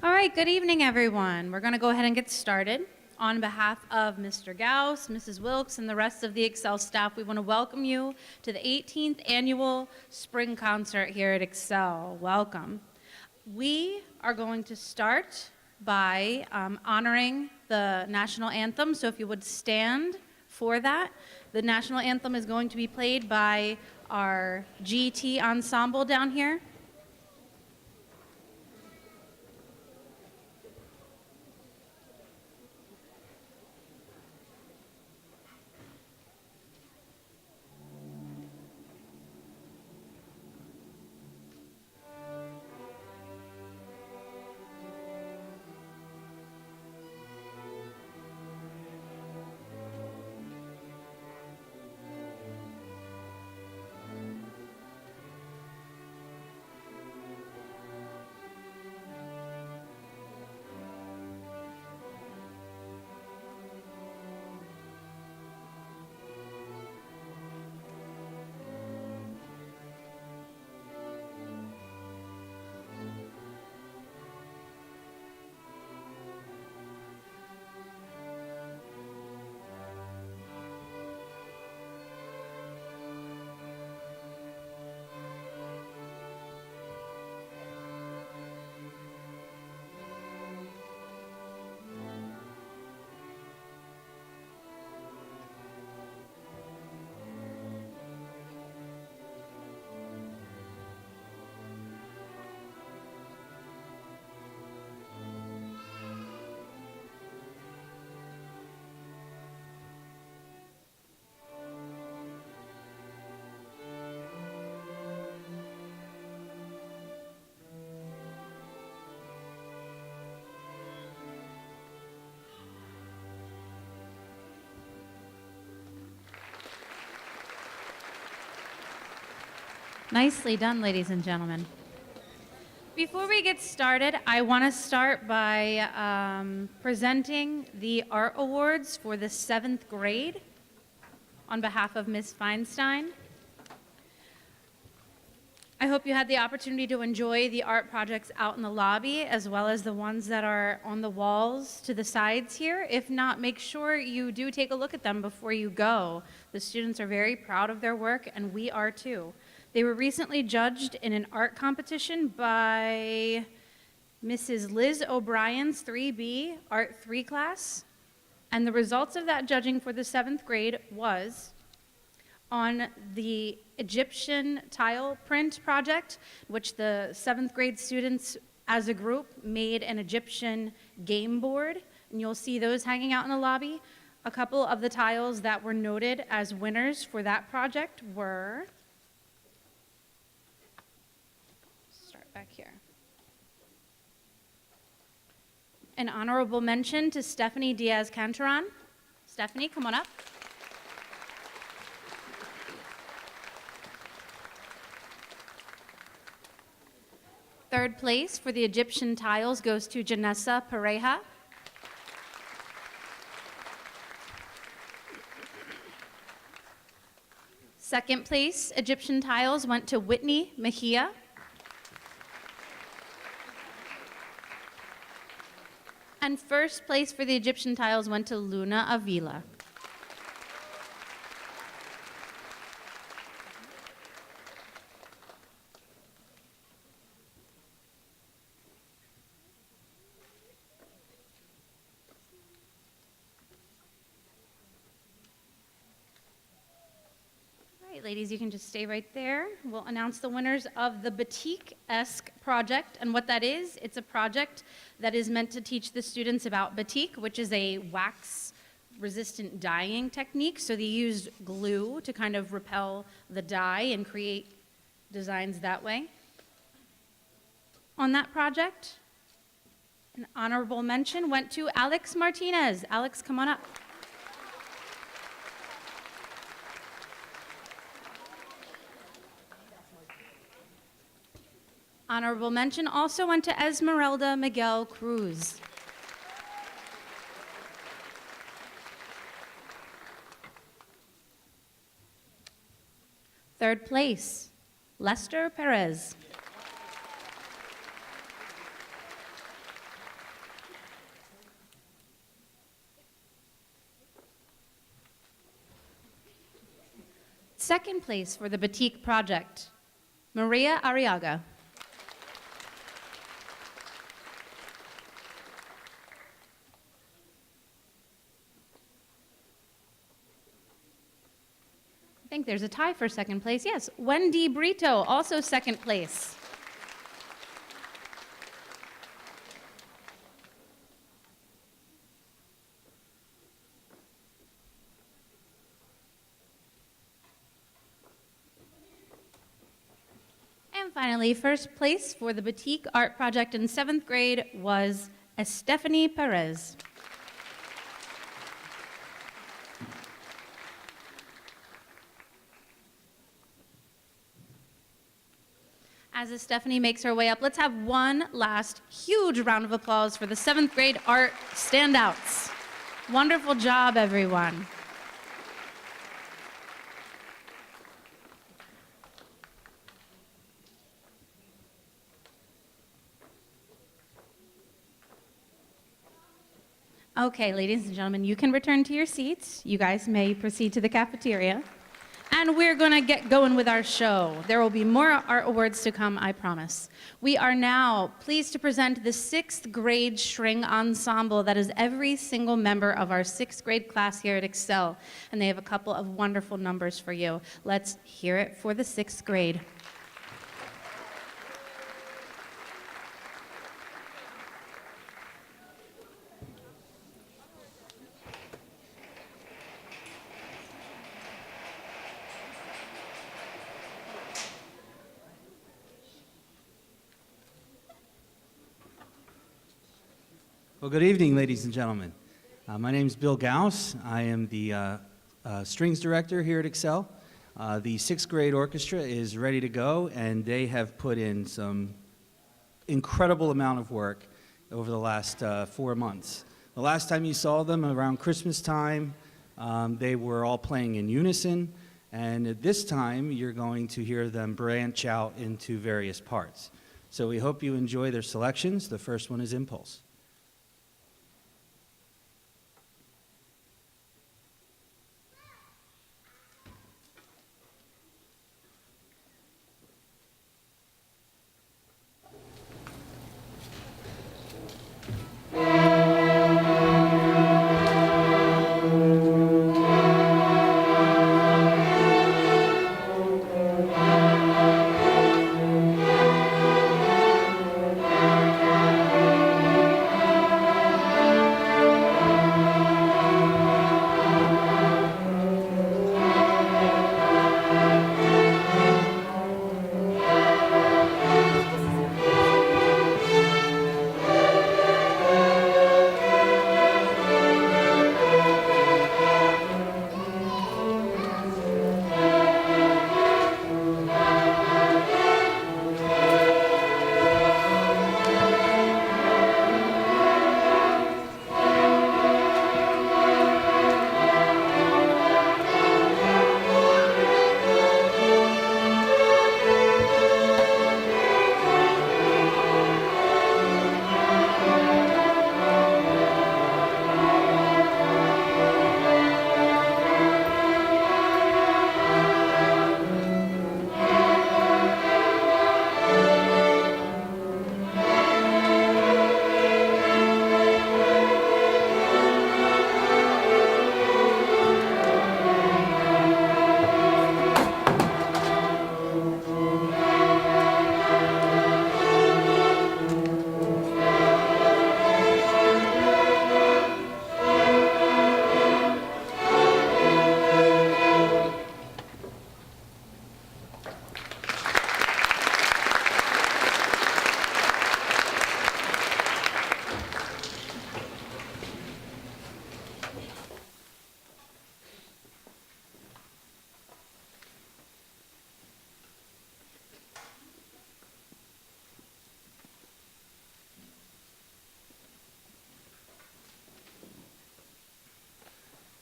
All right, good evening, everyone. We're going to go ahead and get started. On behalf of Mr. Gauss, Mrs. Wilkes, and the rest of the ExCEL staff, we want to welcome you to the 18th annual spring concert here at ExCEL. Welcome. We are going to start by honoring the national anthem, so if you would stand for that. The national anthem is going to be played by our GT ensemble down here. Nicely done, ladies and gentlemen. Before we get started, I want to start by presenting the art awards for the 7th grade on behalf of Ms. Feinstein. I hope you had the opportunity to enjoy the art projects out in the lobby, as well as the ones that are on the walls to the sides here. If not, make sure you do take a look at them before you go. The students are very proud of their work, and we are too. They were recently judged in an art competition by Mrs. Liz O'Brien's 3B Art 3 class. And the results of that judging for the 7th grade was on the Egyptian tile print project, which the 7th grade students as a group made an Egyptian game board. And you'll see those hanging out in the lobby. A couple of the tiles that were noted as winners for that project were... back here. An honorable mention to Stephanie Diaz-Cantaron. Stephanie, come on up. Third place for the Egyptian tiles goes to Janessa Pareja. Second place, Egyptian tiles went to Whitney Mejia. And first place for the Egyptian tiles went to Luna Avila. All right, ladies, you can just stay right there. We'll announce the winners of the Batik-esque project. And what that is, it's a project that is meant to teach the students about batik, which is a wax-resistant dyeing technique. So they used glue to kind of repel the dye and create designs that way. On that project, an honorable mention went to Alex Martinez. Alex, come on up. Honorable mention also went to Esmeralda Miguel Cruz. Third place, Lester Perez. Second place for the Batik project, Maria Arriaga. I think there's a tie for second place. Yes, Wendy Brito, also second place. And finally, first place for the Batik art project in 7th grade was Estefany Perez. As Estefany makes her way up, let's have one last huge round of applause for the 7th grade art standouts. Wonderful job, everyone. Okay, ladies and gentlemen, you can return to your seats. You guys may proceed to the cafeteria. And we're going to get going with our show. There will be more art awards to come, I promise. We are now pleased to present the 6th grade string ensemble that is every single member of our 6th grade class here at ExCEL. And they have a couple of wonderful numbers for you. Let's hear it for the 6th grade. Well, good evening, ladies and gentlemen. My name is Bill Gauss. I am the strings director here at ExCEL. The 6th grade orchestra is ready to go, and they have put in some incredible amount of work over the last 4 months. The last time you saw them around Christmas time, they were all playing in unison, and at this time you're going to hear them branch out into various parts. So we hope you enjoy their selections. The first one is Impulse.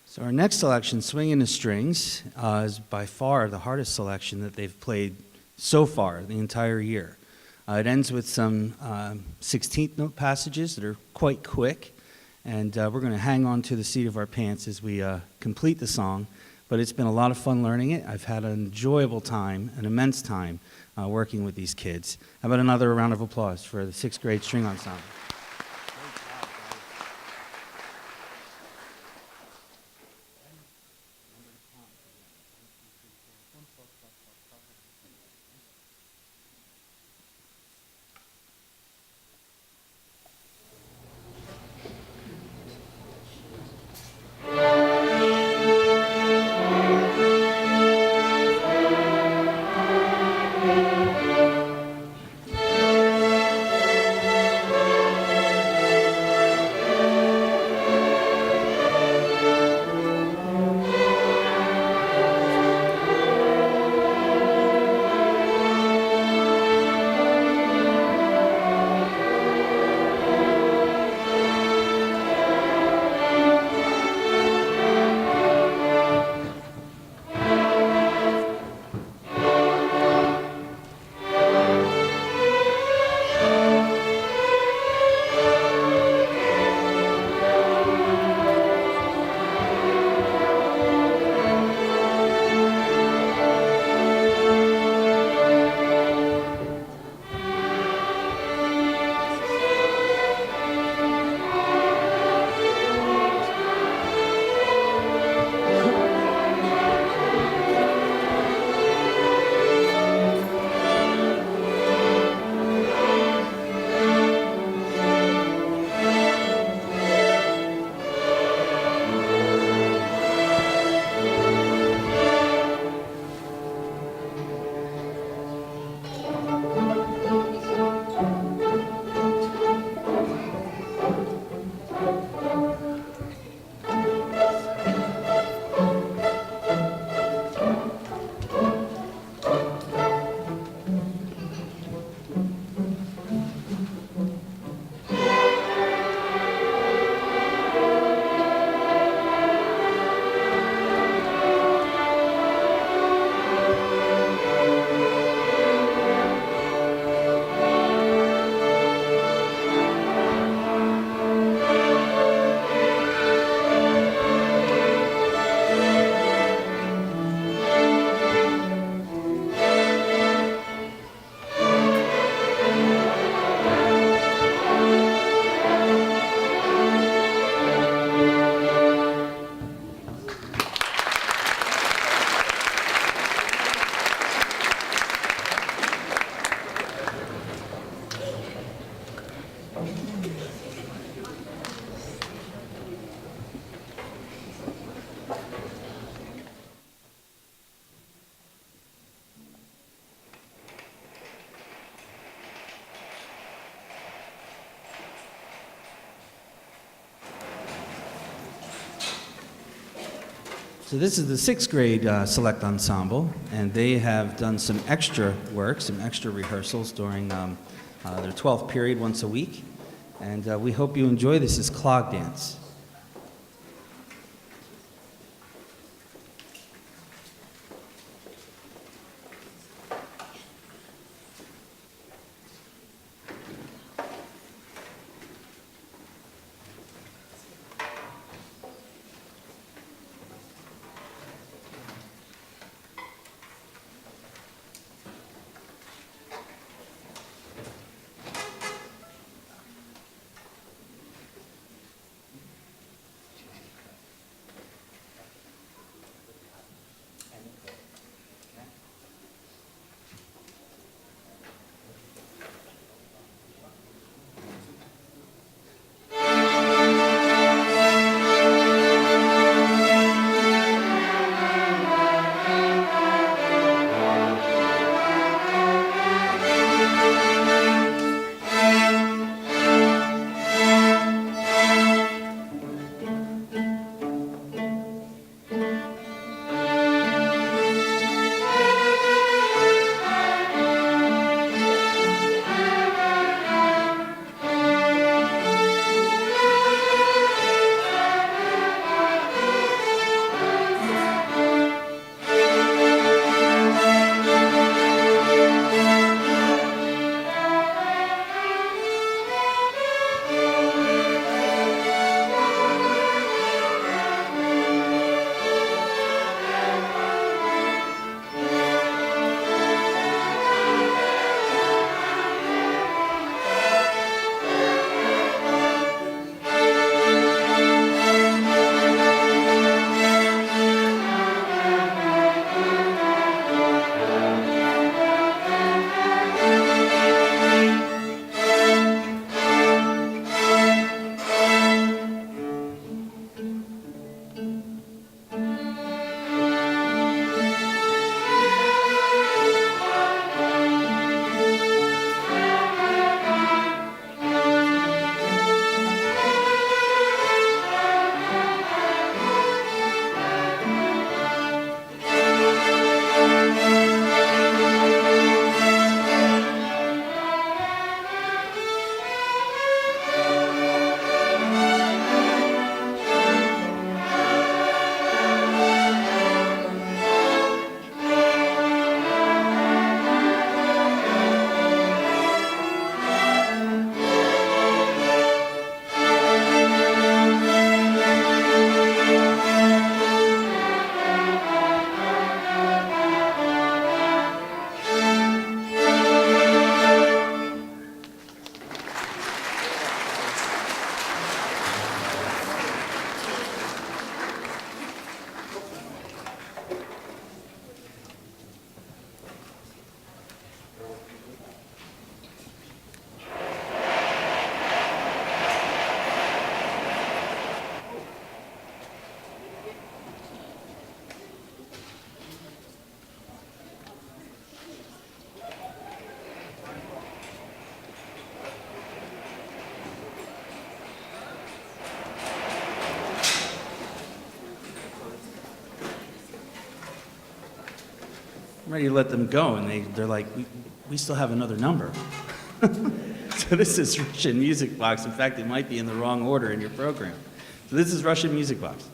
So our next selection, Swinging the Strings, is by far the hardest selection that they've played so far the entire year. It ends with some 16th note passages that are quite quick, and we're going to hang on to the seat of our pants as we complete the song. but it's been a lot of fun learning it. I've had an enjoyable time, an immense time, working with these kids. How about another round of applause for the 6th grade string ensemble? So this is the 6th grade select ensemble, and they have done some extra work, some extra rehearsals during their 12th period once a week. And we hope you enjoy this as clog dance. ready to let them go, and they're like, we still have another number. So this is Russian music blocks. In fact, it might be in the wrong order in your program. So this is Russian music blocks.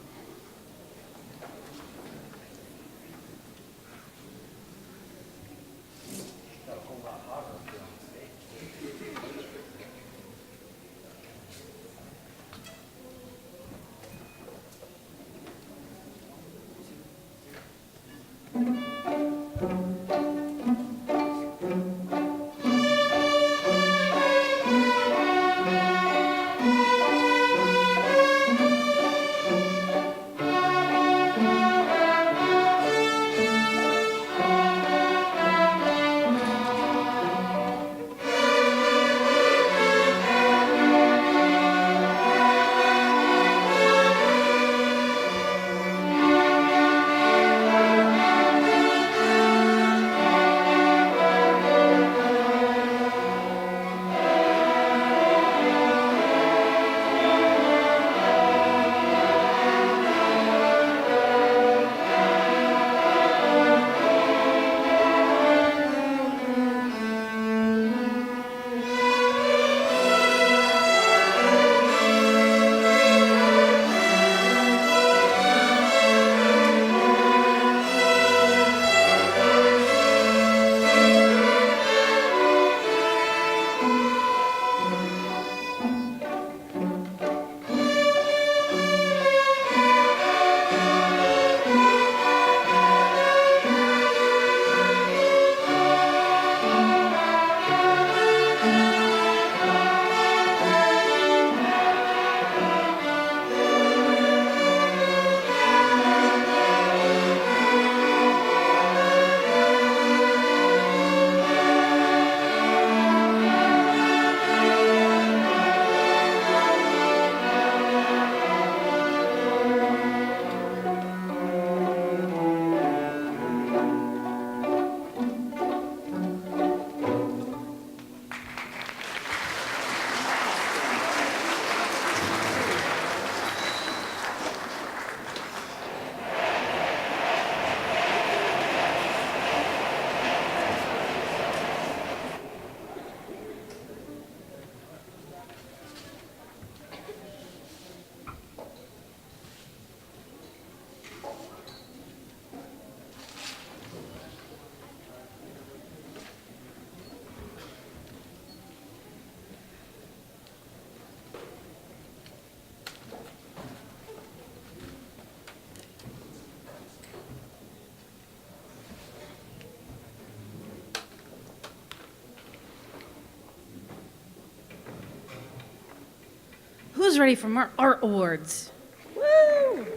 Who's ready for more art awards? Woo!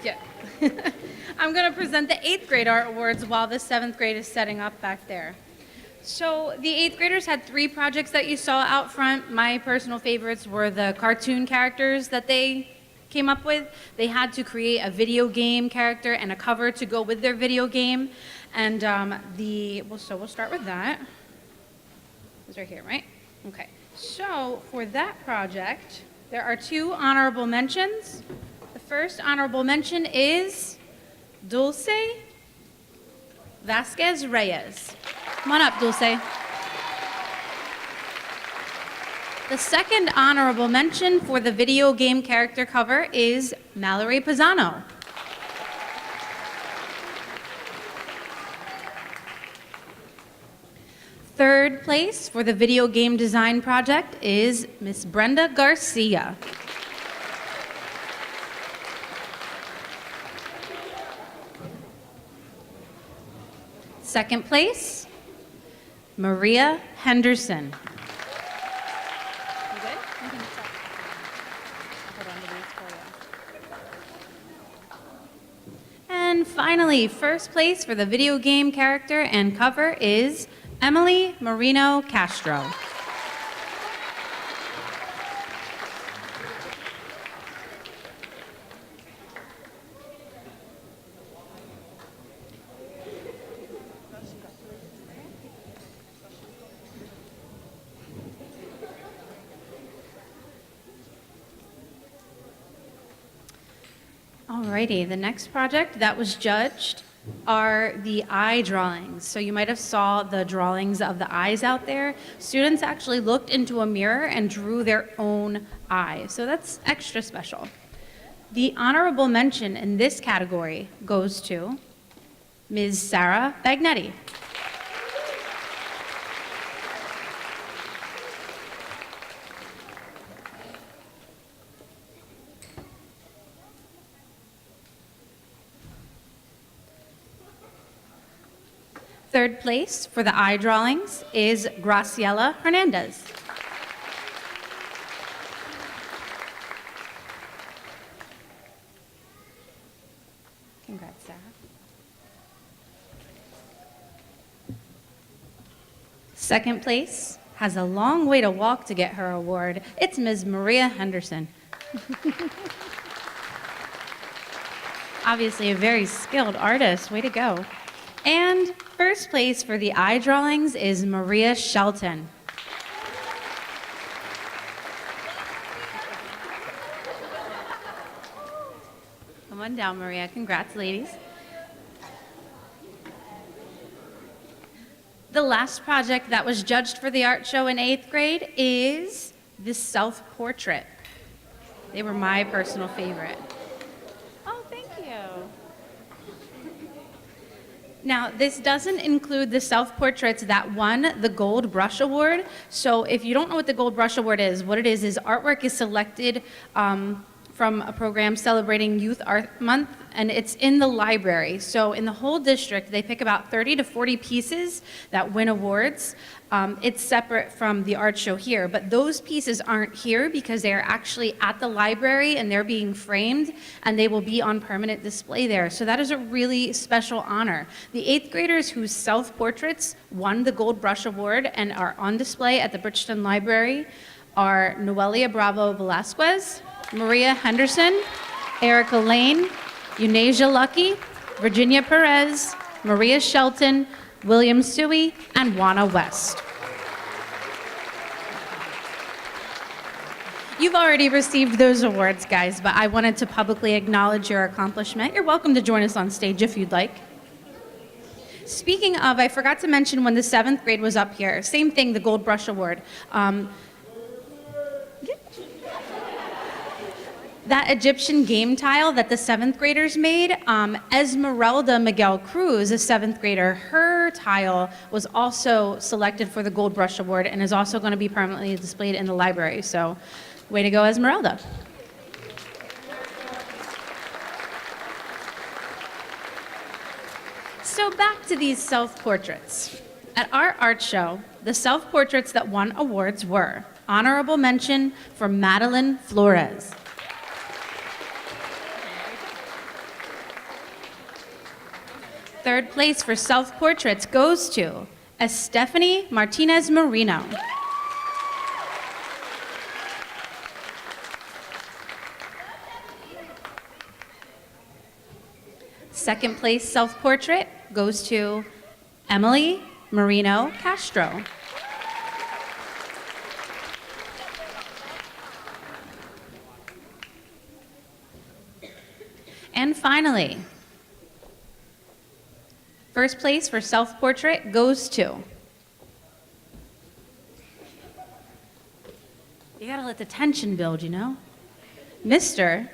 Yeah. I'm going to present the 8th grade art awards while the 7th grade is setting up back there. So the 8th graders had 3 projects that you saw out front. My personal favorites were the cartoon characters that they came up with. They had to create a video game character and a cover to go with their video game. And so we'll start with that. It's right here, right? Okay. So for that project, there are 2 honorable mentions. The first honorable mention is Dulce Vasquez Reyes. Come on up, Dulce. The second honorable mention for the video game character cover is Mallory Pisano. Third place for the video game design project is Miss Brenda Garcia. Second place, Maria Henderson. You good? You can stop. Hold on to these for you. And finally, first place for the video game character and cover is Emily Marino Castro. Alrighty, the next project that was judged are the eye drawings. So you might have saw the drawings of the eyes out there. Students actually looked into a mirror and drew their own eye. So that's extra special. The honorable mention in this category goes to Ms. Sarah Bagnetti. Third place for the eye drawings is Graciela Hernandez. Congrats, Sarah. Second place has a long way to walk to get her award. It's Ms. Maria Henderson. Obviously a very skilled artist. Way to go. And first place for the eye drawings is Maria Shelton. Come on down, Maria. Congrats, ladies. The last project that was judged for the art show in 8th grade is the self-portrait. They were my personal favorite. Oh, thank you. Now, this doesn't include the self-portraits that won the Gold Brush Award. So if you don't know what the Gold Brush Award is, what it is artwork is selected from a program celebrating Youth Art Month, and it's in the library. So in the whole district, they pick about 30 to 40 pieces that win awards. It's separate from the art show here, but those pieces aren't here because they are actually at the library and they're being framed and they will be on permanent display there. So that is a really special honor. The 8th graders whose self-portraits won the Gold Brush Award and are on display at the Bridgeton Library are Noelia Bravo Velasquez, Maria Henderson, Erica Lane, Eunasia Lucky, Virginia Perez, Maria Shelton, William Suey, and Juana West. You've already received those awards, guys, but I wanted to publicly acknowledge your accomplishment. You're welcome to join us on stage if you'd like. Speaking of, I forgot to mention when the 7th grade was up here, same thing, the Gold Brush Award. That Egyptian game tile that the 7th graders made, Esmeralda Miguel Cruz, a 7th grader, her tile was also selected for the Gold Brush Award and is also going to be permanently displayed in the library. So, way to go, Esmeralda. So back to these self-portraits. At our art show, the self-portraits that won awards were honorable mention for Madeline Flores. Third place for self-portraits goes to Estefany Martinez Marino. Second place self-portrait goes to Emily Marino Castro. And finally, first place for self-portrait goes to, you gotta let the tension build, you know, Mr.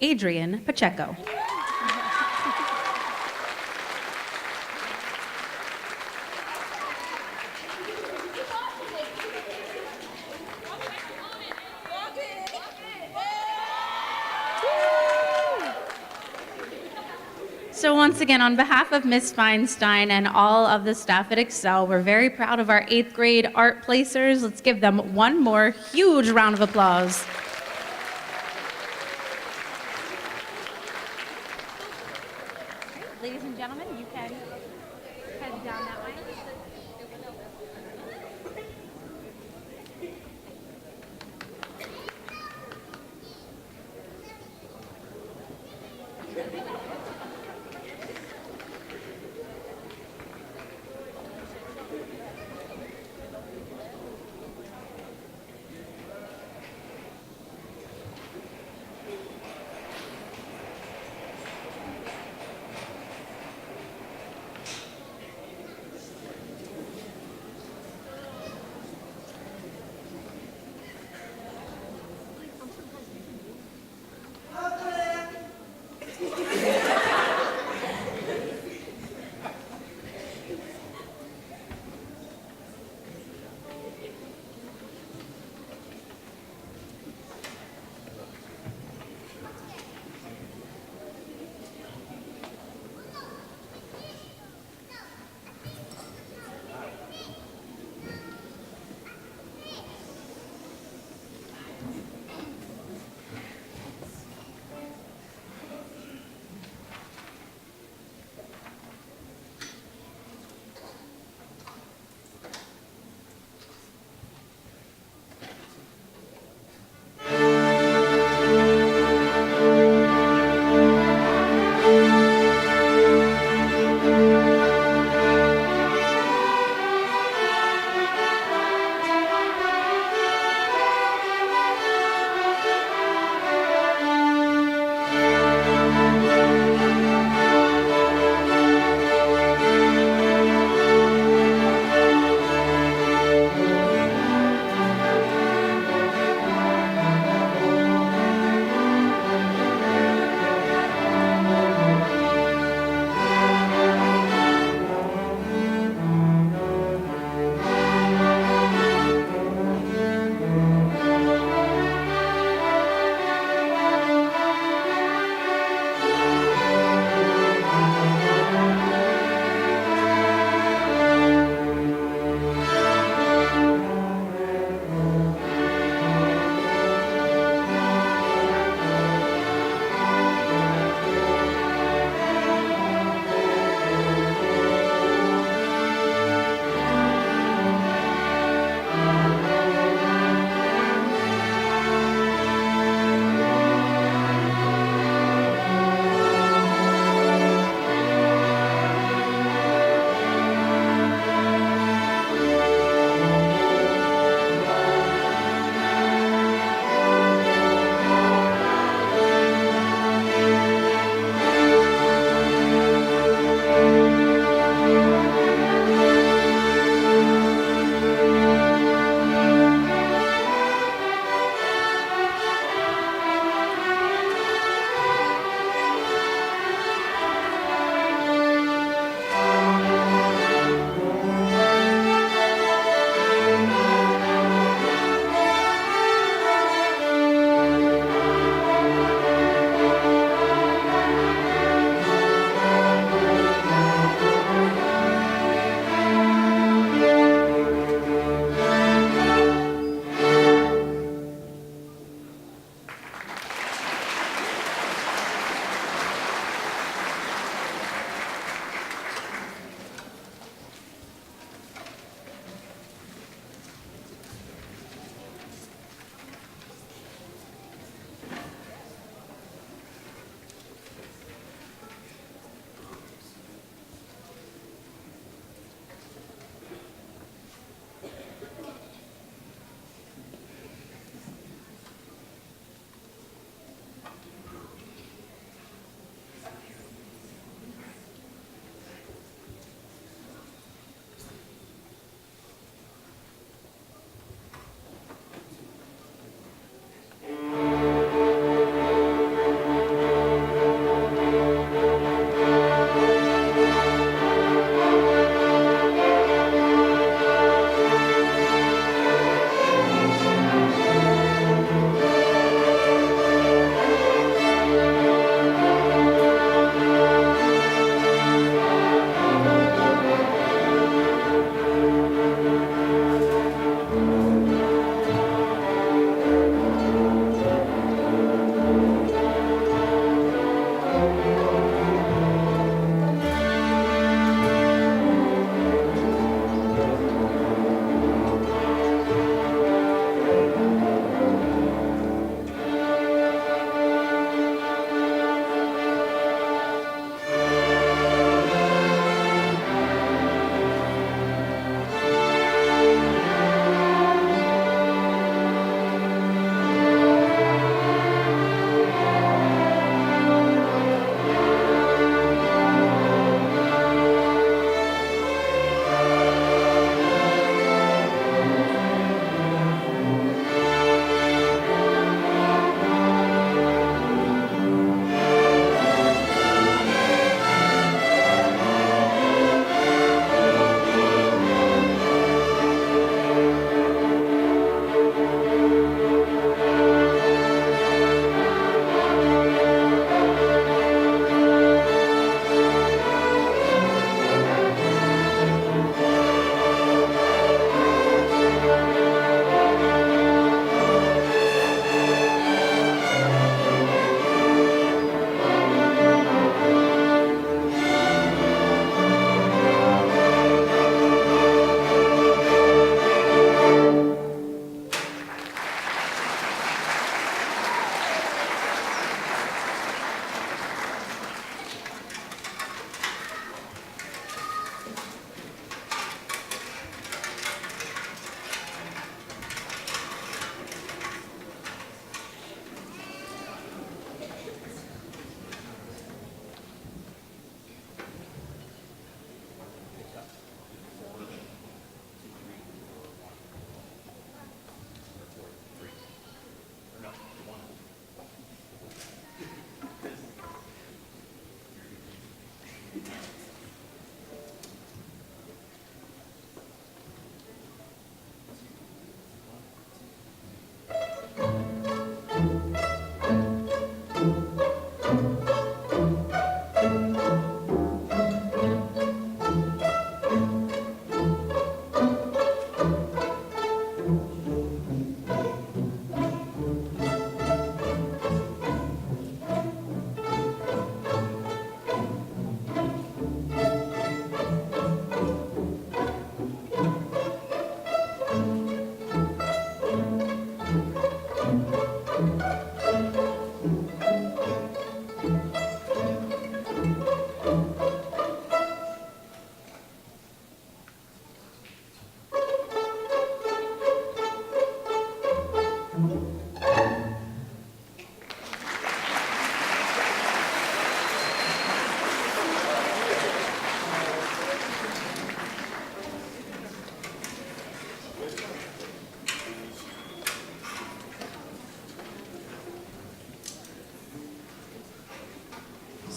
Adrian Pacheco. So once again, on behalf of Ms. Feinstein and all of the staff at ExCEL, we're very proud of our 8th grade art placers. Let's give them one more huge round of applause. Ladies and gentlemen, you can head down that way.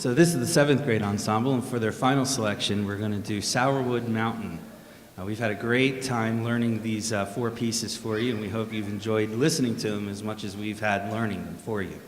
So this is the seventh grade ensemble, and for their final selection, we're going to do Sourwood Mountain. We've had a great time learning these four pieces for you, and we hope you've enjoyed listening to them as much as we've had learning them for you.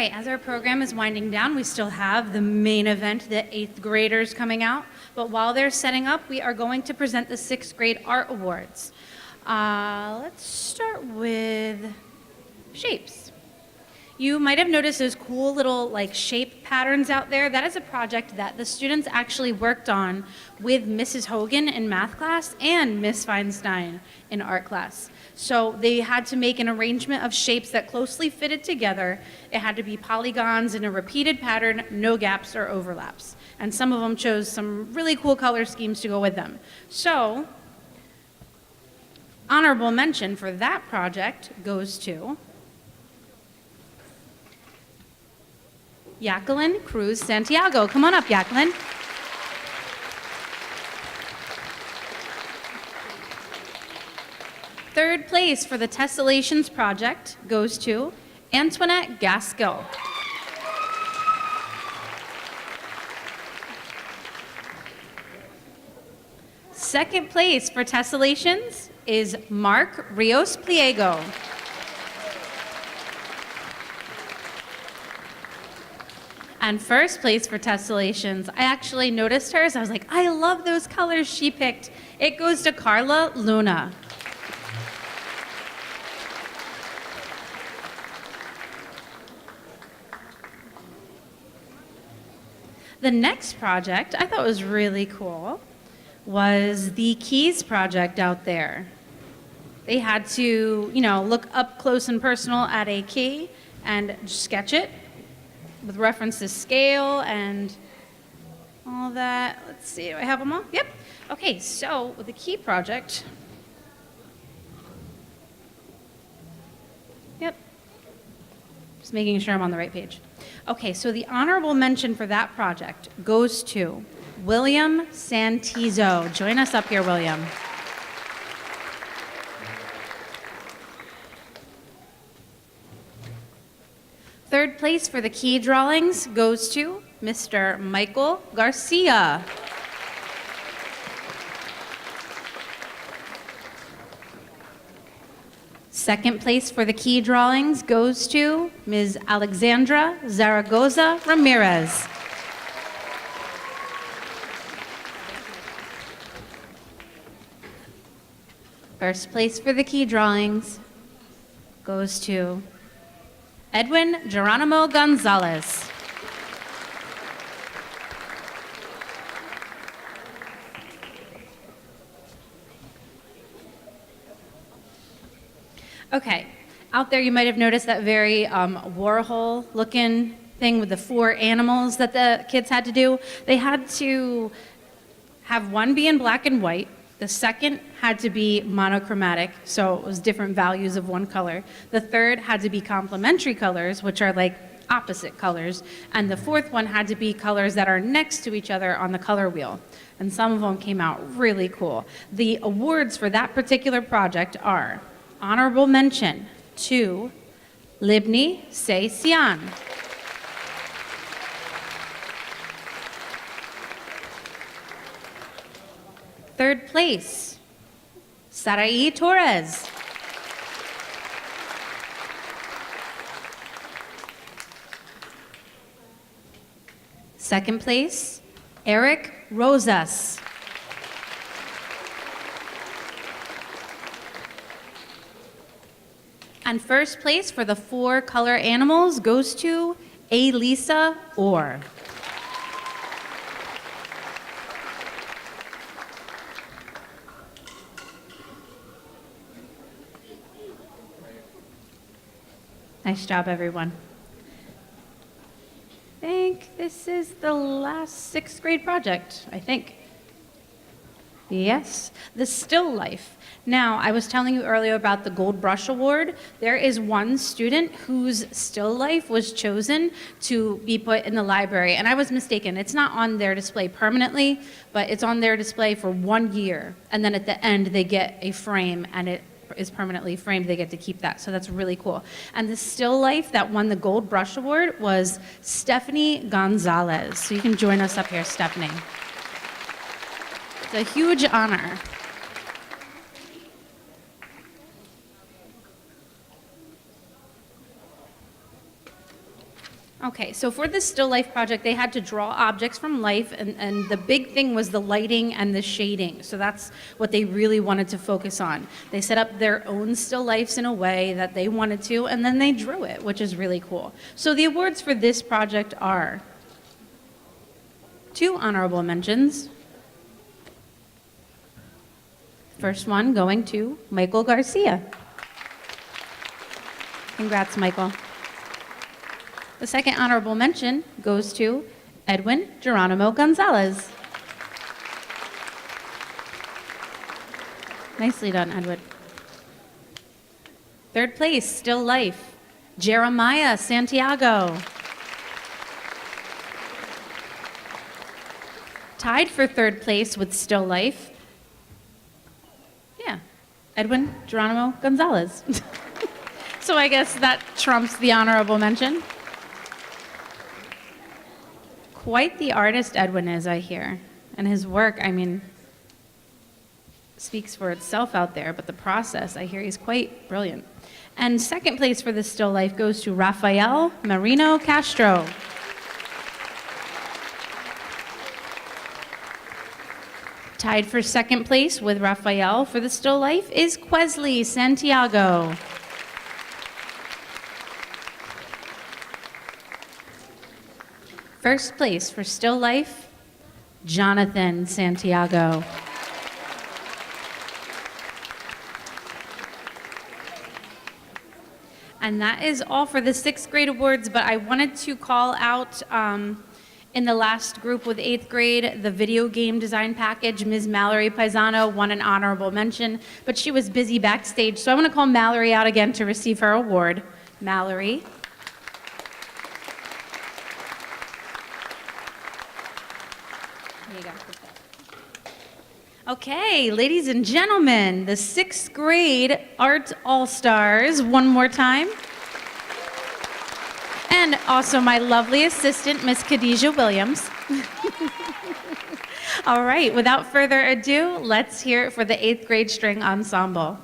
right, as our program is winding down, we still have the main event, the 8th graders coming out. But while they're setting up, we are going to present the 6th grade art awards. Let's start with shapes. You might have noticed those cool little like shape patterns out there. That is a project that the students actually worked on with Mrs. Hogan in math class and Miss Feinstein in art class. So they had to make an arrangement of shapes that closely fitted together. It had to be polygons in a repeated pattern, no gaps or overlaps. And some of them chose some really cool color schemes to go with them. So, honorable mention for that project goes to Jacqueline Cruz Santiago. Come on up, Jacqueline. Third place for the Tessellations project goes to Antoinette Gaskell. Second place for Tessellations is Mark Rios Pliego. And first place for Tessellations, I actually noticed hers. I was like, I love those colors she picked. It goes to Carla Luna. The next project I thought was really cool was the Keys project out there. They had to, look up close and personal at a key and sketch it with reference to scale and all that. Let's see, do I have them all? Yep. Okay, so with the key project, yep, just making sure I'm on the right page. Okay, so the honorable mention for that project goes to William Santizo. Join us up here, William. Third place for the key drawings goes to Mr. Michael Garcia. Second place for the key drawings goes to Ms. Alexandra Zaragoza Ramirez. First place for the key drawings goes to Edwin Geronimo Gonzalez. Okay, out there you might have noticed that very Warhol-looking thing with the 4 animals that the kids had to do. They had to have one be in black and white. The second had to be monochromatic, so it was different values of one color. The third had to be complementary colors, which are like opposite colors. And the fourth one had to be colors that are next to each other on the color wheel. And some of them came out really cool. The awards for that particular project are honorable mention to Libni Se-Sian. Third place, Sarai Torres. Second place, Eric Rosas. And first place for the 4 color animals goes to Elisa Orr. Nice job, everyone. I think this is the last 6th grade project, I think. Yes, the still life. Now, I was telling you earlier about the Gold Brush Award. There is one student whose still life was chosen to be put in the library, and I was mistaken. It's not on their display permanently, but it's on their display for 1 year, and then at the end they get a frame, and it is permanently framed. They get to keep that, so that's really cool. And the still life that won the Gold Brush Award was Stephanie Gonzalez. So you can join us up here, Stephanie. It's a huge honor. Okay, so for this still life project, they had to draw objects from life, and the big thing was the lighting and the shading. So that's what they really wanted to focus on. They set up their own still lifes in a way that they wanted to, and then they drew it, which is really cool. So the awards for this project are 2 honorable mentions. First one going to Michael Garcia. Congrats, Michael. The second honorable mention goes to Edwin Geronimo Gonzalez. Nicely done, Edwin. Third place, still life, Jeremiah Santiago. Tied for third place with still life, Edwin Geronimo Gonzalez. So I guess that trumps the honorable mention. Quite the artist Edwin is, I hear. And his work, I mean, speaks for itself out there, but the process, I hear he's quite brilliant. And second place for this still life goes to Rafael Marino Castro. Tied for second place with Rafael for the still life is Quesley Santiago. First place for still life, Jonathan Santiago. And that is all for the 6th grade awards, but I wanted to call out in the last group with 8th grade, the video game design package, Ms. Mallory Paisano won an honorable mention, but she was busy backstage, so I want to call Mallory out again to receive her award. Mallory. Here you go. Okay, ladies and gentlemen, the 6th grade Art All-Stars, one more time. And also my lovely assistant, Miss Khadijah Williams. All right, without further ado, let's hear it for the 8th grade string ensemble.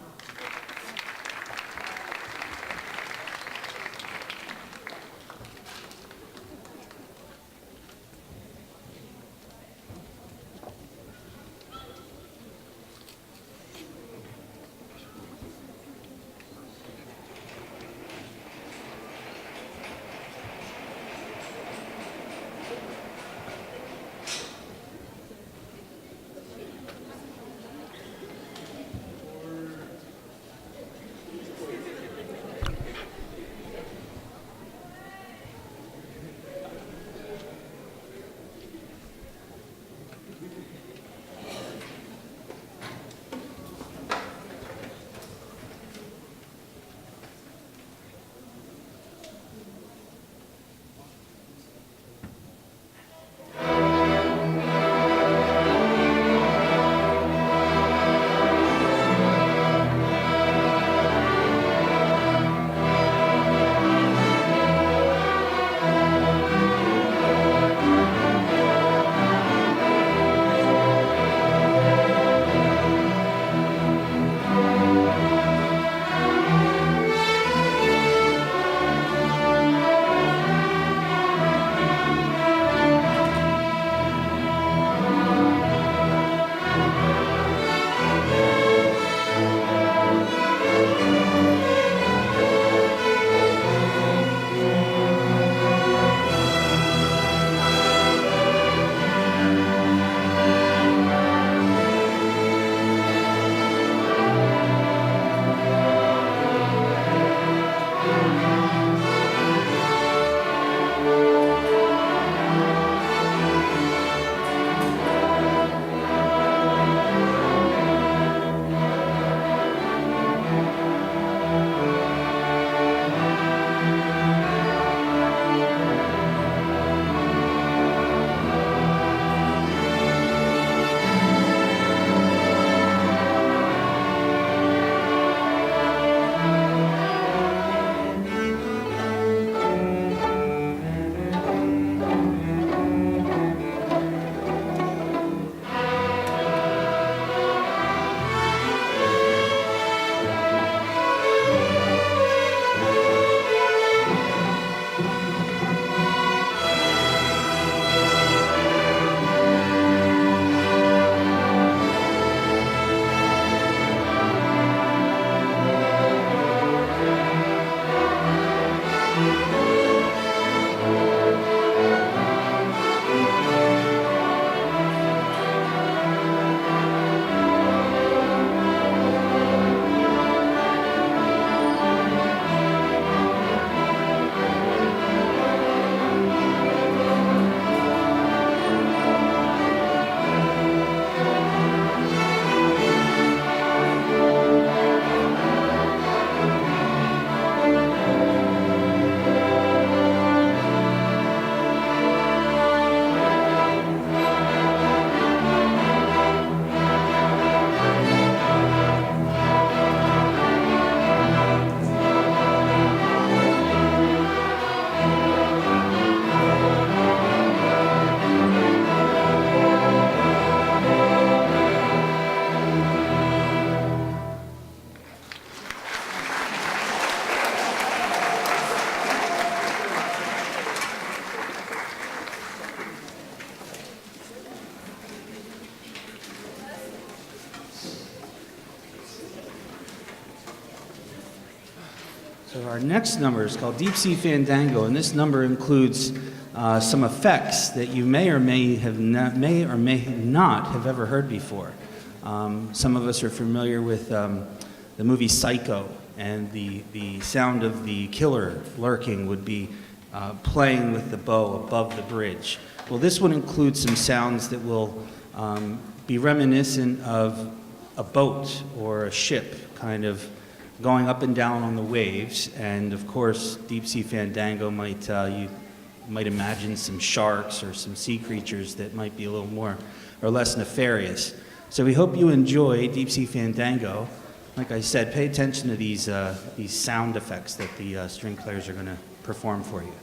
So our next number is called Deep Sea Fandango, and this number includes some effects that you may or may not have ever heard before. Some of us are familiar with the movie Psycho, and the sound of the killer lurking would be playing with the bow above the bridge. Well, this one includes some sounds that will be reminiscent of a boat or a ship kind of going up and down on the waves. And of course, Deep Sea Fandango you might imagine some sharks or some sea creatures that might be a little more or less nefarious. So we hope you enjoy Deep Sea Fandango. Like I said, pay attention to these sound effects that the string players are going to perform for you.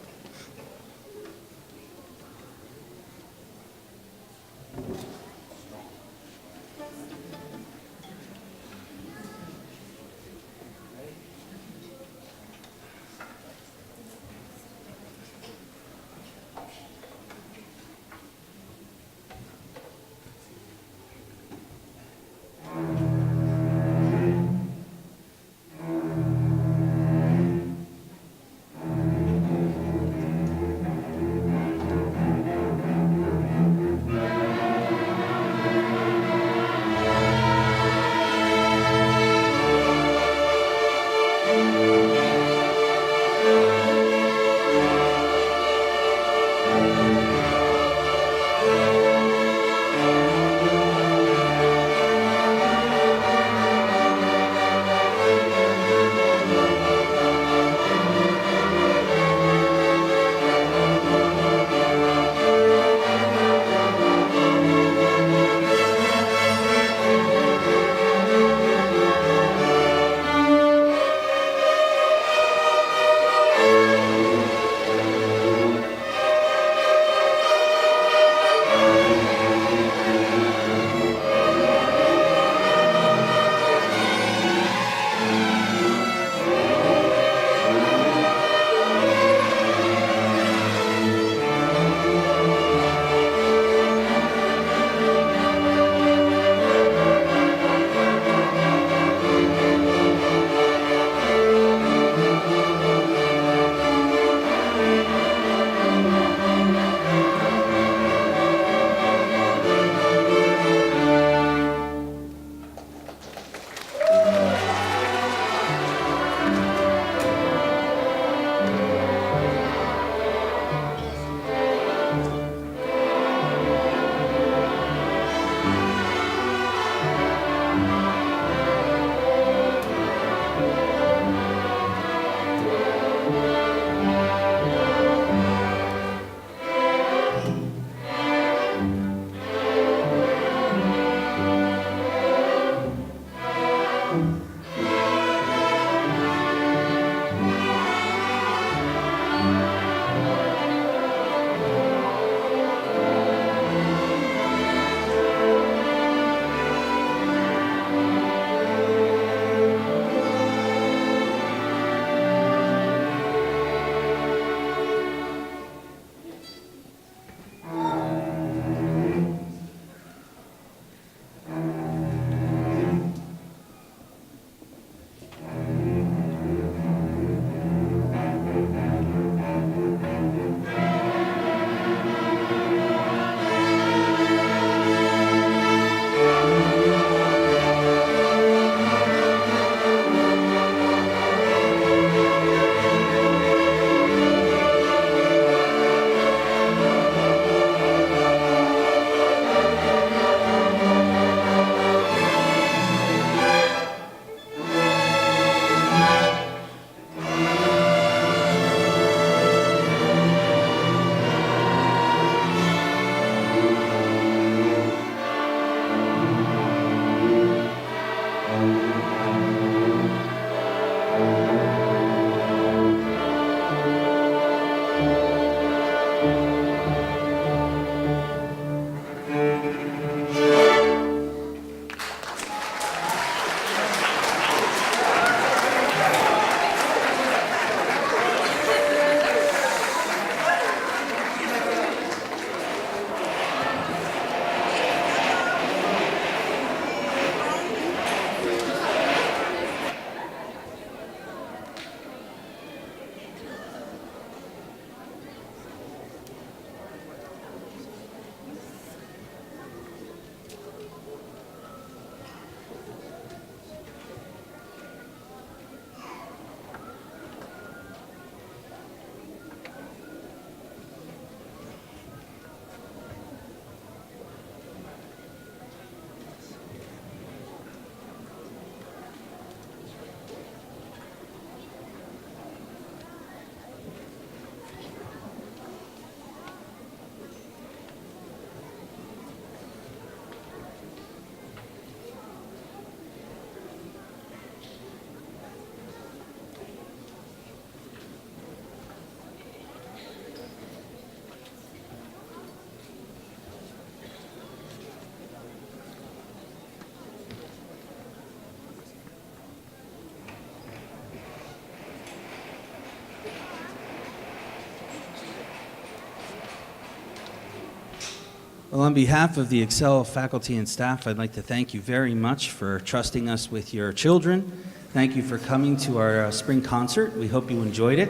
Well, on behalf of the ExCEL faculty and staff, I'd like to thank you very much for trusting us with your children. Thank you for coming to our spring concert. We hope you enjoyed it.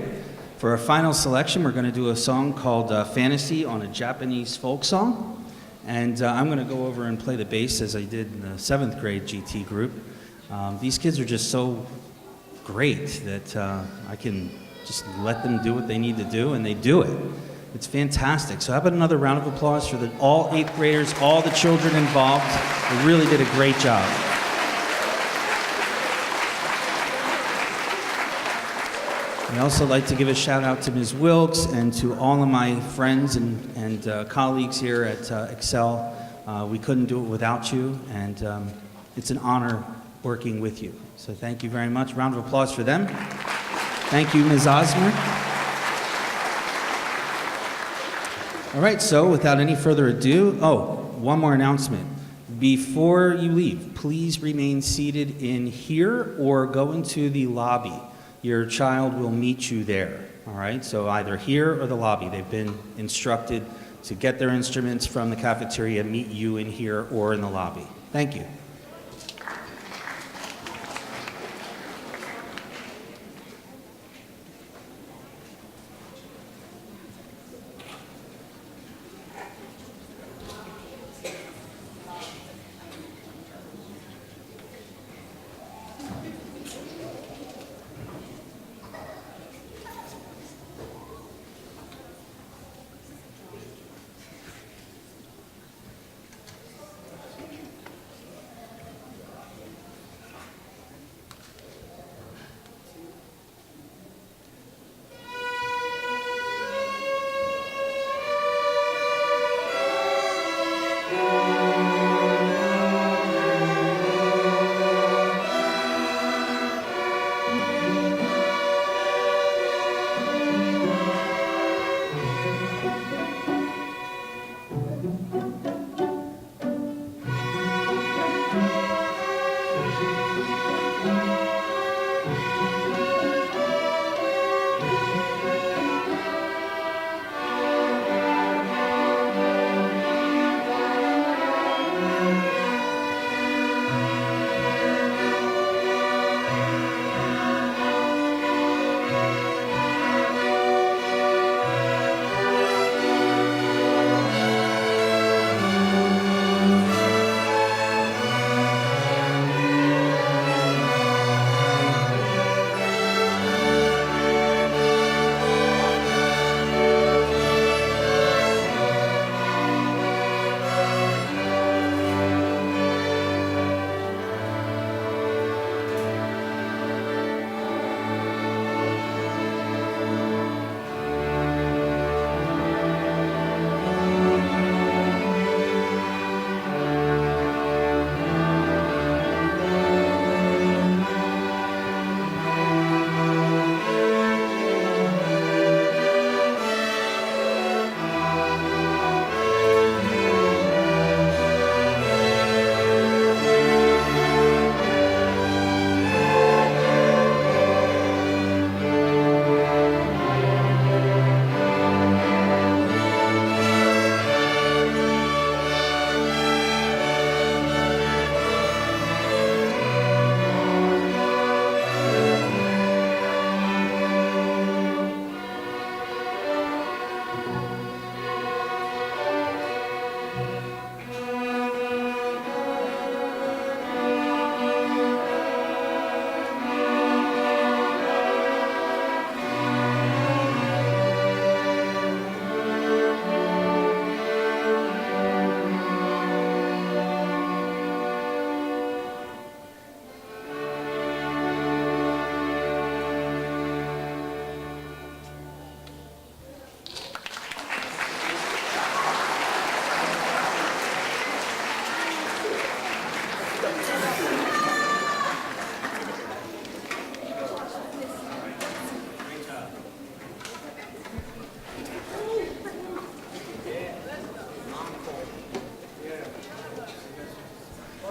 For our final selection, we're going to do a song called Fantasy on a Japanese folk song. And I'm going to go over and play the bass as I did in the 7th grade GT group. These kids are just so great that I can just let them do what they need to do, and they do it. It's fantastic. So how about another round of applause for all 8th graders, all the children involved. They really did a great job. I'd also like to give a shout out to Ms. Wilkes and to all of my friends and colleagues here at ExCEL. We couldn't do it without you, and it's an honor working with you. So thank you very much. Round of applause for them. Thank you, Ms. Osmer. All right, so without any further ado, one more announcement. Before you leave, please remain seated in here or go into the lobby. Your child will meet you there, all right? So either here or the lobby. They've been instructed to get their instruments from the cafeteria, meet you in here or in the lobby. Thank you.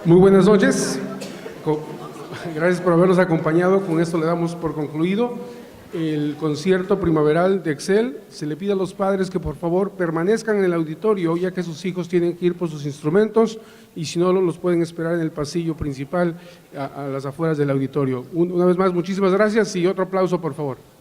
Muy buenas noches. Gracias por habernos acompañado. Con esto le damos por concluido el concierto primaveral de ExCEL. Se le pide a los padres que por favor permanezcan en el auditorio, ya que sus hijos tienen que ir por sus instrumentos y si no los pueden esperar en el pasillo principal a las afueras del auditorio. Una vez más, muchísimas gracias y otro aplauso, por favor.